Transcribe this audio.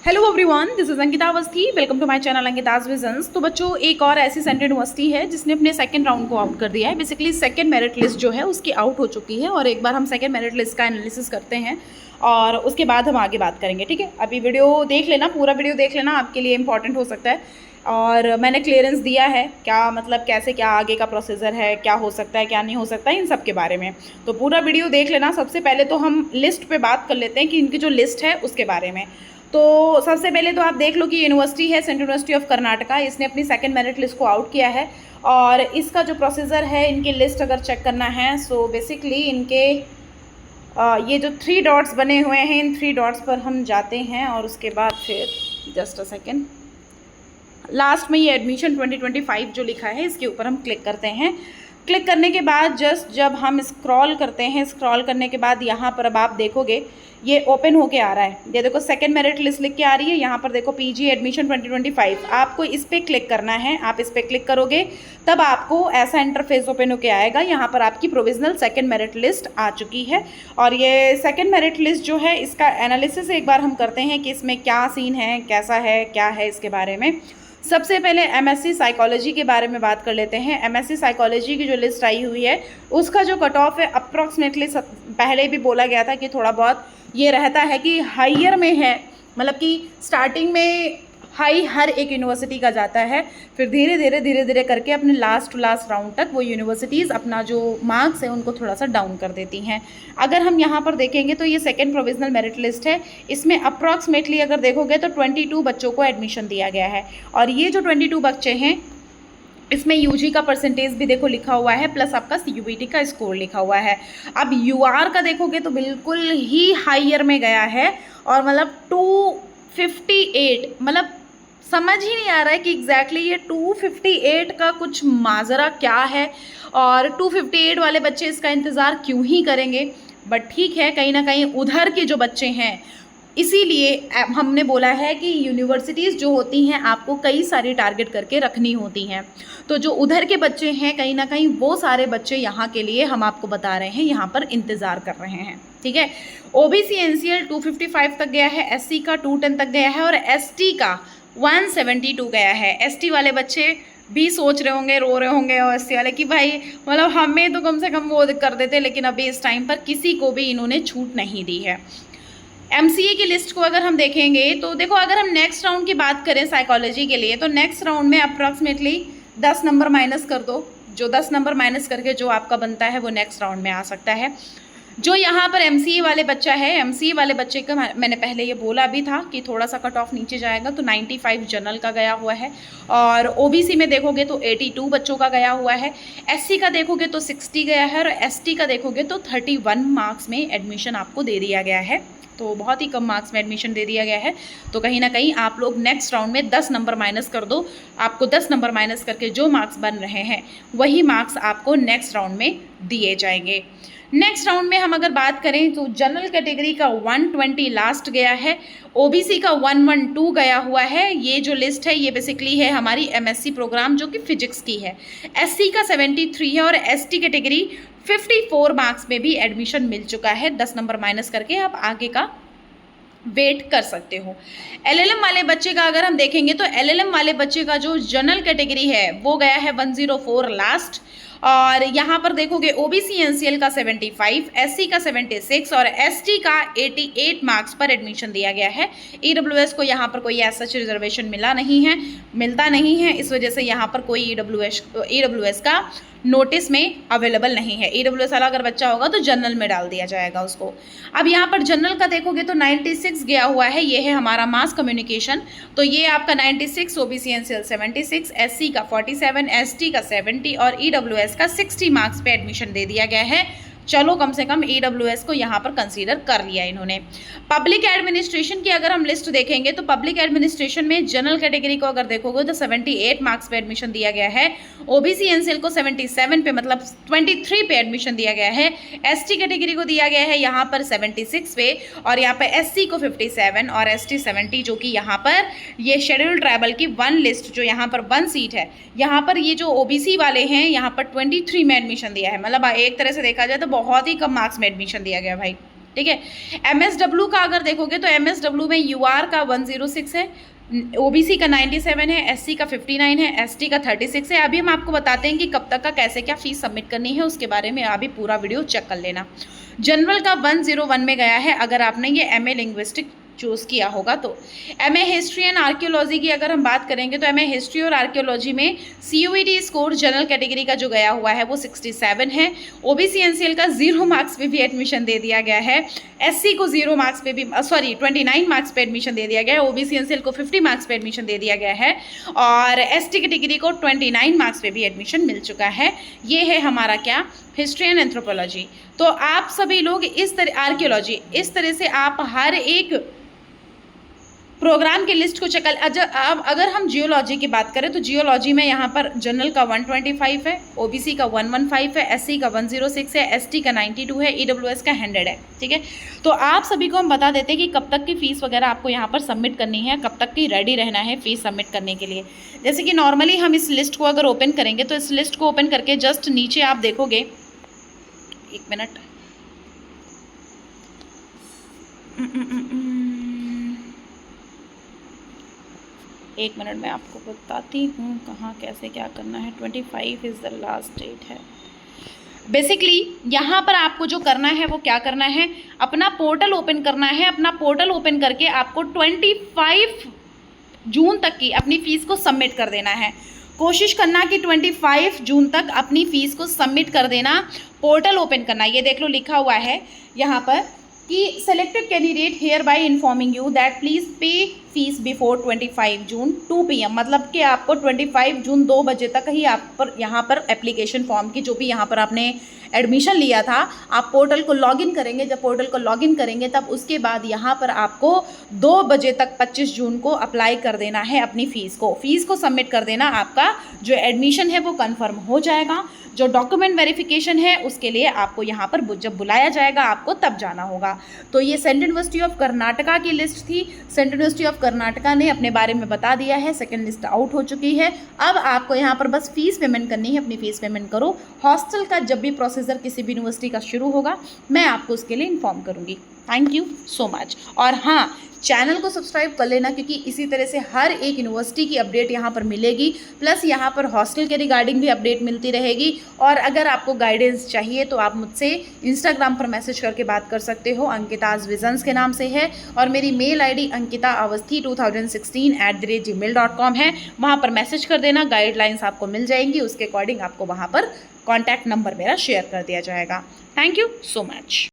Hello everyone, this is Ankita Awasthi. Welcome to my channel Ankita's visions. तो बच्चों, एक और ऐसी सेंट्रल यूनिवर्सिटी है जिसने अपने सेकंड राउंड को आउट कर दिया है। बेसिकली सेकंड मेरिट लिस्ट जो है उसकी आउट हो चुकी है और एक बार हम सेकंड मेरिट लिस्ट का एनालिसिस करते हैं और उसके बाद हम आगे बात करेंगे। ठीक है, अभी वीडियो देख लेना, पूरा वीडियो देख लेना, आपके लिए इंपॉर्टेंट हो सकता है। और मैंने क्लियरेंस दिया है क्या, मतलब कैसे क्या आगे का प्रोसीजर है, क्या हो सकता है क्या नहीं हो सकता है, इन सब के बारे में। तो पूरा वीडियो देख लेना। सबसे पहले तो हम लिस्ट पे बात कर लेते हैं कि इनकी जो लिस्ट है उसके बारे में। तो सबसे पहले तो आप देख लो कि यूनिवर्सिटी है सेंट्रल यूनिवर्सिटी ऑफ कर्नाटका, इसने अपनी सेकंड मेरिट लिस्ट को आउट किया है। और इसका जो प्रोसीजर है, इनकी लिस्ट अगर चेक करना है सो बेसिकली इनके ये जो 3 डॉट्स बने हुए हैं, इन 3 डॉट्स पर हम जाते हैं और उसके बाद फिर जस्ट अ सेकेंड, लास्ट में ये एडमिशन 2025 जो लिखा है इसके ऊपर हम क्लिक करते हैं। क्लिक करने के बाद जस्ट जब हम स्क्रॉल करते हैं, स्क्रॉल करने के बाद यहाँ पर अब आप देखोगे ये ओपन होके आ रहा है। ये देखो सेकंड मेरिट लिस्ट लिख के आ रही है। यहाँ पर देखो पीजी एडमिशन 2025, आपको इस पर क्लिक करना है। आप इस पर क्लिक करोगे तब आपको ऐसा इंटरफेस ओपन होके आएगा। यहाँ पर आपकी प्रोविजनल सेकंड मेरिट लिस्ट आ चुकी है और ये सेकंड मेरिट लिस्ट जो है इसका एनालिसिस एक बार हम करते हैं कि इसमें क्या सीन है, कैसा है, क्या है इसके बारे में। सबसे पहले एमएससी साइकोलॉजी के बारे में बात कर लेते हैं। एमएससी साइकोलॉजी की जो लिस्ट आई हुई है उसका जो कट ऑफ है अप्रॉक्सीमेटली, पहले भी बोला गया था कि थोड़ा बहुत ये रहता है कि हाइयर में है, मतलब कि स्टार्टिंग में हाई हर एक यूनिवर्सिटी का जाता है, फिर धीरे धीरे करके अपने लास्ट राउंड तक वो यूनिवर्सिटीज़ अपना जो मार्क्स है उनको थोड़ा सा डाउन कर देती हैं। अगर हम यहाँ पर देखेंगे तो ये सेकंड प्रोविजनल मेरिट लिस्ट है। इसमें अप्रॉक्सीमेटली अगर देखोगे तो 22 बच्चों को एडमिशन दिया गया है और ये जो 22 बच्चे हैं इसमें यूजी का परसेंटेज भी देखो लिखा हुआ है, प्लस आपका सीयूबीटी का स्कोर लिखा हुआ है। अब यूआर का देखोगे तो बिल्कुल ही हाइयर में गया है और मतलब 258, मतलब समझ ही नहीं आ रहा है कि एग्जैक्टली ये 258 का कुछ माजरा क्या है और 258 वाले बच्चे इसका इंतज़ार क्यों ही करेंगे। बट ठीक है, कहीं ना कहीं उधर के जो बच्चे हैं, इसीलिए हमने बोला है कि यूनिवर्सिटीज़ जो होती हैं आपको कई सारी टारगेट करके रखनी होती हैं। तो जो उधर के बच्चे हैं कहीं ना कहीं वो सारे बच्चे यहाँ के लिए हम आपको बता रहे हैं, यहाँ पर इंतज़ार कर रहे हैं। ठीक है, ओबीसी एनसीएल 255 तक गया है, एससी का 210 तक गया है और एसटी का 172 गया है। एसटी वाले बच्चे भी सोच रहे होंगे, रो रहे होंगे और एससी वाले कि भाई मतलब हमें तो कम से कम वो कर देते, लेकिन अभी इस टाइम पर किसी को भी इन्होंने छूट नहीं दी है। एमसीए की लिस्ट को अगर हम देखेंगे तो देखो, अगर हम नेक्स्ट राउंड की बात करें साइकोलॉजी के लिए तो नेक्स्ट राउंड में अप्रॉक्सीमेटली 10 नंबर माइनस कर दो, जो 10 नंबर माइनस करके जो आपका बनता है वो नेक्स्ट राउंड में आ सकता है। जो यहाँ पर एमसीए वाले बच्चा है, एमसीए वाले बच्चे का मैंने पहले ये बोला भी था कि थोड़ा सा कट ऑफ नीचे जाएगा, तो 95 जनरल का गया हुआ है और ओबीसी में देखोगे तो 82 बच्चों का गया हुआ है। एससी का देखोगे तो 60 गया है और एसटी का देखोगे तो 31 मार्क्स में एडमिशन आपको दे दिया गया है। तो बहुत ही कम मार्क्स में एडमिशन दे दिया गया है। तो कहीं ना कहीं आप लोग नेक्स्ट राउंड में 10 नंबर माइनस कर दो, आपको 10 नंबर माइनस करके जो मार्क्स बन रहे हैं वही मार्क्स आपको नेक्स्ट राउंड में दिए जाएंगे। नेक्स्ट राउंड में हम अगर बात करें तो जनरल कैटेगरी का 120 लास्ट गया है, ओबीसी का 112 गया हुआ है। ये जो लिस्ट है ये बेसिकली है हमारी एमएससी प्रोग्राम जो कि फिजिक्स की है। एससी का 73 है और एसटी कैटेगरी 54 मार्क्स में भी एडमिशन मिल चुका है। 10 नंबर माइनस करके आप आगे का वेट कर सकते हो। एलएलएम वाले बच्चे का अगर हम देखेंगे तो एलएलएम वाले बच्चे का जो जनरल कैटेगरी है वो गया है 104 लास्ट और यहाँ पर देखोगे ओबीसी एनसीएल का 75, एससी का 76 और एसटी का 88 मार्क्स पर एडमिशन दिया गया है। ईडब्ल्यूएस को यहाँ पर कोई ऐसा रिजर्वेशन मिलता नहीं है, इस वजह से यहाँ पर कोई ईडब्ल्यूएस का नोटिस में अवेलेबल नहीं है। ईडब्ल्यूएस वाला अगर बच्चा होगा तो जनरल में डाल दिया जाएगा उसको। अब यहाँ पर जनरल का देखोगे तो 96 गया हुआ है, ये है हमारा मास कम्युनिकेशन, तो ये आपका 96, ओबीसी एनसीएल 76, एससी का 47, एसटी का 70 और ईडब्ल्यूएस का 60 मार्क्स पे एडमिशन दे दिया गया है। चलो कम से कम ईडब्ल्यूएस को यहाँ पर कंसीडर कर लिया इन्होंने। पब्लिक एडमिनिस्ट्रेशन की अगर हम लिस्ट देखेंगे तो पब्लिक एडमिनिस्ट्रेशन में जनरल कैटेगरी को अगर देखोगे तो 78 मार्क्स पे एडमिशन दिया गया है, ओबीसी एनसीएल को 77 पे मतलब 23 पे एडमिशन दिया गया है, एसटी कैटेगरी को दिया गया है यहाँ पर 76 पे और यहाँ पर एससी को 57 और एसटी 70, जो कि यहाँ पर ये शेड्यूल्ड ट्राइबल की 1 लिस्ट जो यहाँ पर 1 सीट है, यहाँ पर ये जो ओबीसी वाले हैं यहाँ पर 23 में एडमिशन दिया है। मतलब एक तरह से देखा जाए तो बहुत ही कम मार्क्स में एडमिशन दिया गया भाई। ठीक है। MSW का अगर देखोगे तो MSW में UR का 106 है, OBC का 97 है, SC का 59 है, ST का 36 है। अभी हम आपको बताते हैं कि कब तक का कैसे क्या फीस सबमिट करनी है, उसके बारे में अभी पूरा वीडियो चेक कर लेना। जनरल का 101 में गया है अगर आपने ये MA लिंग्विस्टिक चूज़ किया होगा तो। MA हिस्ट्री एंड आर्कियोलॉजी की अगर हम बात करेंगे तो MA हिस्ट्री और आर्कियोलॉजी में CUET स्कोर जनरल कैटेगरी का जो गया हुआ है वो 67 है। OBC NCL का 0 मार्क्स पे भी एडमिशन दे दिया गया है। SC को 0 मार्क्स पे भी 29 मार्क्स पे एडमिशन दे दिया गया है। OBC NCL को 50 मार्क्स पे एडमिशन दे दिया गया है और ST कैटेगरी को 29 मार्क्स पे भी एडमिशन मिल चुका है। ये है हमारा क्या, हिस्ट्री एंड एंथ्रोपोलॉजी। तो आप सभी लोग इस तरह, आर्कियोलॉजी, इस तरह से आप हर एक प्रोग्राम की लिस्ट को चेक। अगर हम जियोलॉजी की बात करें तो जियोलॉजी में यहाँ पर जनरल का 125 है, OBC का 115 है, SC का 106 है, ST का 92 है, EWS का 100 है। ठीक है, तो आप सभी को हम बता देते हैं कि कब तक की फ़ीस वगैरह आपको यहाँ पर सबमिट करनी है, कब तक की रेडी रहना है फ़ीस सबमिट करने के लिए। जैसे कि नॉर्मली हम इस लिस्ट को अगर ओपन करेंगे तो इस लिस्ट को ओपन करके जस्ट नीचे आप देखोगे, एक मिनट, एक मिनट मैं आपको बताती हूँ कहाँ कैसे क्या करना है। 25 इज़ द लास्ट डेट है। बेसिकली यहाँ पर आपको जो करना है वो क्या करना है, अपना पोर्टल ओपन करना है। अपना पोर्टल ओपन करके आपको 25 जून तक की अपनी फ़ीस को सबमिट कर देना है। कोशिश करना कि 25 जून तक अपनी फ़ीस को सबमिट कर देना, पोर्टल ओपन करना। ये देख लो लिखा हुआ है यहाँ पर कि selected candidate hereby informing you that please pay fees before 25 June 2 PM, मतलब कि आपको 25 जून 2 बजे तक ही आप पर यहाँ पर एप्लीकेशन फॉर्म की, जो भी यहाँ पर आपने एडमिशन लिया था, आप पोर्टल को लॉगिन करेंगे। जब पोर्टल को लॉगिन करेंगे तब उसके बाद यहाँ पर आपको 2 बजे तक 25 जून को अप्लाई कर देना है अपनी फ़ीस को सबमिट कर देना। आपका जो एडमिशन है वो कन्फर्म हो जाएगा। जो डॉक्यूमेंट वेरिफिकेशन है उसके लिए आपको यहाँ पर जब बुलाया जाएगा आपको तब जाना होगा। तो ये सेंट्रल यूनिवर्सिटी ऑफ कर्नाटका की लिस्ट थी। सेंट्रल यूनिवर्सिटी ऑफ कर्नाटका ने अपने बारे में बता दिया है, सेकंड लिस्ट आउट हो चुकी है। अब आपको यहाँ पर बस फीस पेमेंट करनी है, अपनी फ़ीस पेमेंट करो। हॉस्टल का जब भी प्रोसीजर किसी भी यूनिवर्सिटी का शुरू होगा मैं आपको उसके लिए इन्फॉर्म करूँगी। Thank you so much. और हाँ, चैनल को सब्सक्राइब कर लेना क्योंकि इसी तरह से हर एक यूनिवर्सिटी की अपडेट यहाँ पर मिलेगी, प्लस यहाँ पर हॉस्टल के रिगार्डिंग भी अपडेट मिलती रहेगी। और अगर आपको गाइडेंस चाहिए तो आप मुझसे इंस्टाग्राम पर मैसेज करके बात कर सकते हो, अंकिताज विजन्स के नाम से है। और मेरी मेल ID ankitaawasthi2016@gmail.com है, वहाँ पर मैसेज कर देना, गाइडलाइंस आपको मिल जाएंगी, उसके अकॉर्डिंग आपको वहाँ पर कॉन्टैक्ट नंबर मेरा शेयर कर दिया जाएगा। Thank you so much.